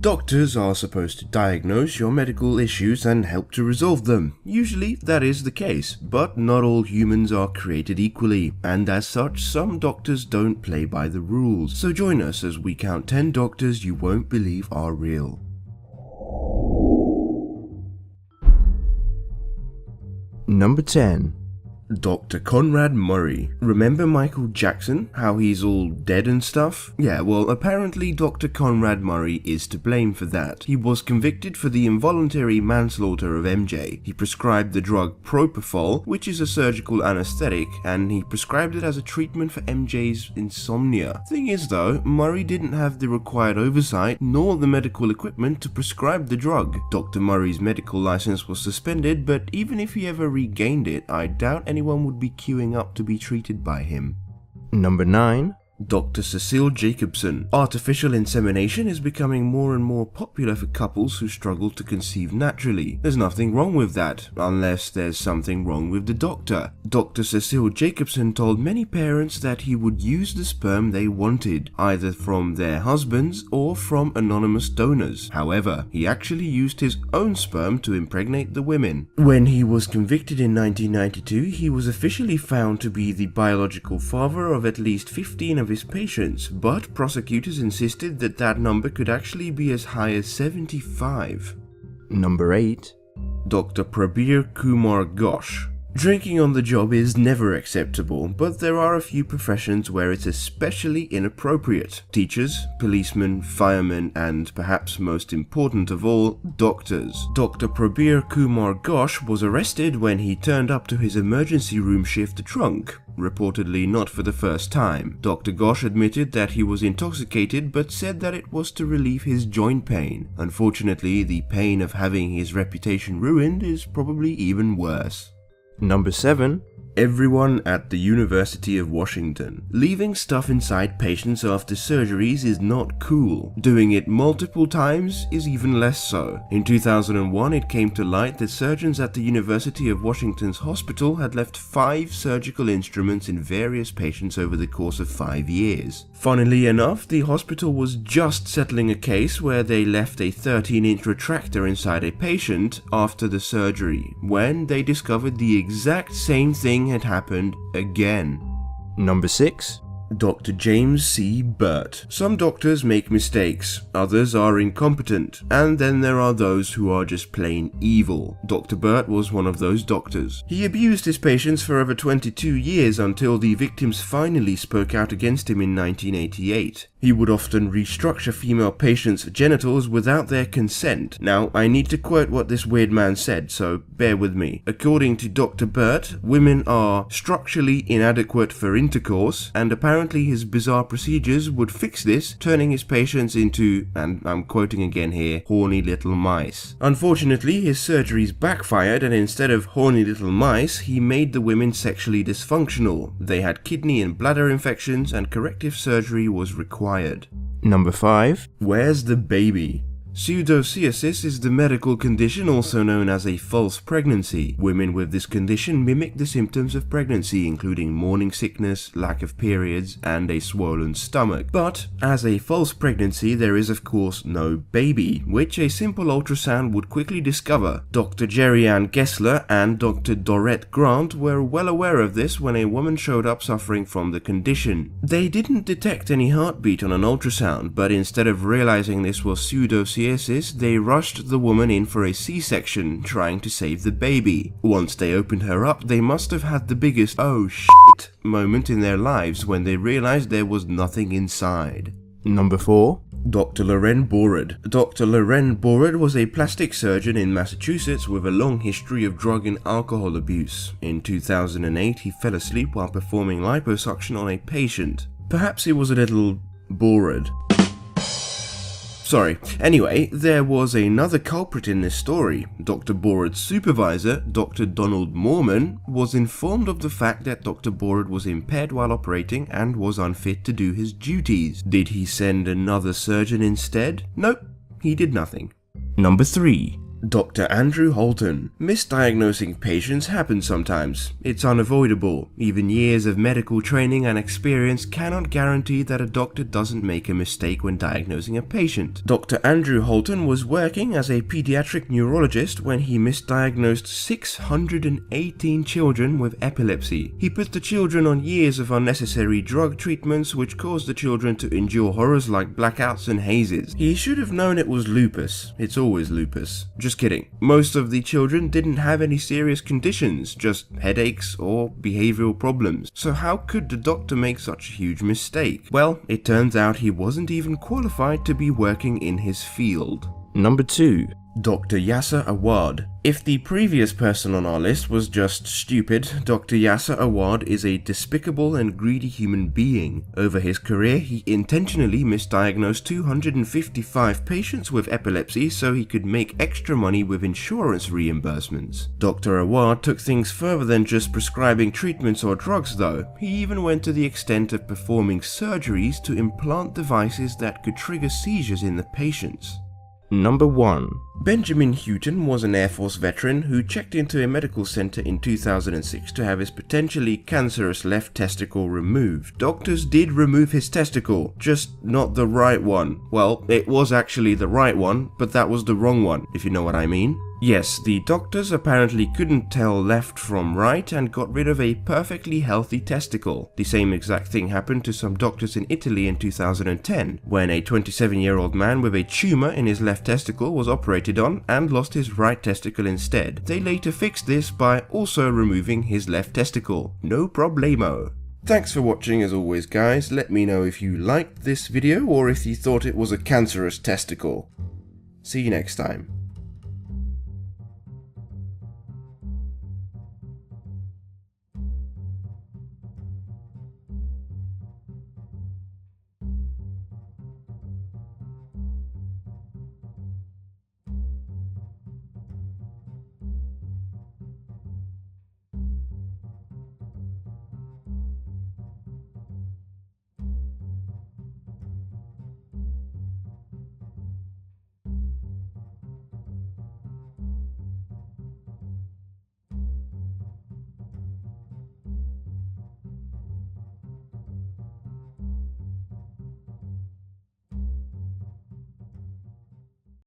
Doctors are supposed to diagnose your medical issues and help to resolve them. Usually that is the case, but not all humans are created equally, and as such some doctors don't play by the rules. So join us as we count 10 doctors you won't believe are real. Number 10. Dr. Conrad Murray. Remember Michael Jackson? How he's all dead and stuff? Yeah, well, apparently Dr. Conrad Murray is to blame for that. He was convicted for the involuntary manslaughter of MJ. He prescribed the drug propofol, which is a surgical anesthetic, and he prescribed it as a treatment for MJ's insomnia. Thing is though, Murray didn't have the required oversight nor the medical equipment to prescribe the drug. Dr. Murray's medical license was suspended, but even if he ever regained it, I doubt anyone would be queuing up to be treated by him. Number 9. Dr. Cecil Jacobson. Artificial insemination is becoming more and more popular for couples who struggle to conceive naturally. There's nothing wrong with that, unless there's something wrong with the doctor. Dr. Cecil Jacobson told many parents that he would use the sperm they wanted, either from their husbands or from anonymous donors. However, he actually used his own sperm to impregnate the women. When he was convicted in 1992, he was officially found to be the biological father of at least 15 of his patients, but prosecutors insisted that that number could actually be as high as 75. Number 8. Dr. Prabir Kumar Ghosh. Drinking on the job is never acceptable, but there are a few professions where it's especially inappropriate. Teachers, policemen, firemen, and perhaps most important of all, doctors. Dr. Prabir Kumar Ghosh was arrested when he turned up to his emergency room shift drunk, reportedly not for the first time. Dr. Ghosh admitted that he was intoxicated but said that it was to relieve his joint pain. Unfortunately, the pain of having his reputation ruined is probably even worse. Number 7. Everyone at the University of Washington. Leaving stuff inside patients after surgeries is not cool. Doing it multiple times is even less so. In 2001, it came to light that surgeons at the University of Washington's hospital had left 5 surgical instruments in various patients over the course of 5 years. Funnily enough, the hospital was just settling a case where they left a 13-inch retractor inside a patient after the surgery, when they discovered the exact same thing had happened again. Number 6. Dr. James C. Burt. Some doctors make mistakes, others are incompetent, and then there are those who are just plain evil. Dr. Burt was one of those doctors. He abused his patients for over 22 years until the victims finally spoke out against him in 1988. He would often restructure female patients' genitals without their consent. Now, I need to quote what this weird man said, so bear with me. According to Dr. Burt, women are structurally inadequate for intercourse, and apparently his bizarre procedures would fix this, turning his patients into, and I'm quoting again here, horny little mice. Unfortunately, his surgeries backfired, and instead of horny little mice, he made the women sexually dysfunctional. They had kidney and bladder infections, and corrective surgery was required. Number 5. Where's the baby? Pseudocyesis is the medical condition also known as a false pregnancy. Women with this condition mimic the symptoms of pregnancy, including morning sickness, lack of periods, and a swollen stomach. But as a false pregnancy, there is of course no baby, which a simple ultrasound would quickly discover. Dr. Jerry Ann Gessler and Dr. Dorette Grant were well aware of this when a woman showed up suffering from the condition. They didn't detect any heartbeat on an ultrasound, but instead of realizing this was pseudocyesis, they rushed the woman in for a C-section, trying to save the baby. Once they opened her up, they must have had the biggest "oh shit" moment in their lives when they realized there was nothing inside. Number 4. Dr. Loren Borud. Dr. Loren Borud was a plastic surgeon in Massachusetts with a long history of drug and alcohol abuse. In 2008, he fell asleep while performing liposuction on a patient. Perhaps he was a little bored. Sorry. Anyway, there was another culprit in this story. Dr. Borud's supervisor, Dr. Donald Mormon, was informed of the fact that Dr. Borud was impaired while operating and was unfit to do his duties. Did he send another surgeon instead? Nope, he did nothing. Number 3. Dr. Andrew Holton. Misdiagnosing patients happens sometimes. It's unavoidable. Even years of medical training and experience cannot guarantee that a doctor doesn't make a mistake when diagnosing a patient. Dr. Andrew Holton was working as a pediatric neurologist when he misdiagnosed 618 children with epilepsy. He put the children on years of unnecessary drug treatments which caused the children to endure horrors like blackouts and hazes. He should have known it was lupus. It's always lupus. Just kidding. Most of the children didn't have any serious conditions, just headaches or behavioral problems. So how could the doctor make such a huge mistake? Well, it turns out he wasn't even qualified to be working in his field. Number 2. Dr. Yasser Awaad. If the previous person on our list was just stupid, Dr. Yasser Awaad is a despicable and greedy human being. Over his career, he intentionally misdiagnosed 255 patients with epilepsy so he could make extra money with insurance reimbursements. Dr. Awaad took things further than just prescribing treatments or drugs though. He even went to the extent of performing surgeries to implant devices that could trigger seizures in the patients. Number 1. Benjamin Houghton was an Air Force veteran who checked into a medical center in 2006 to have his potentially cancerous left testicle removed. Doctors did remove his testicle, just not the right one. Well, it was actually the right one, but that was the wrong one, if you know what I mean. Yes, the doctors apparently couldn't tell left from right and got rid of a perfectly healthy testicle. The same exact thing happened to some doctors in Italy in 2010, when a 27-year-old man with a tumor in his left testicle was operated on and lost his right testicle instead. They later fixed this by also removing his left testicle. No problemo. Thanks for watching as always guys. Let me know if you liked this video or if you thought it was a cancerous testicle. See you next time.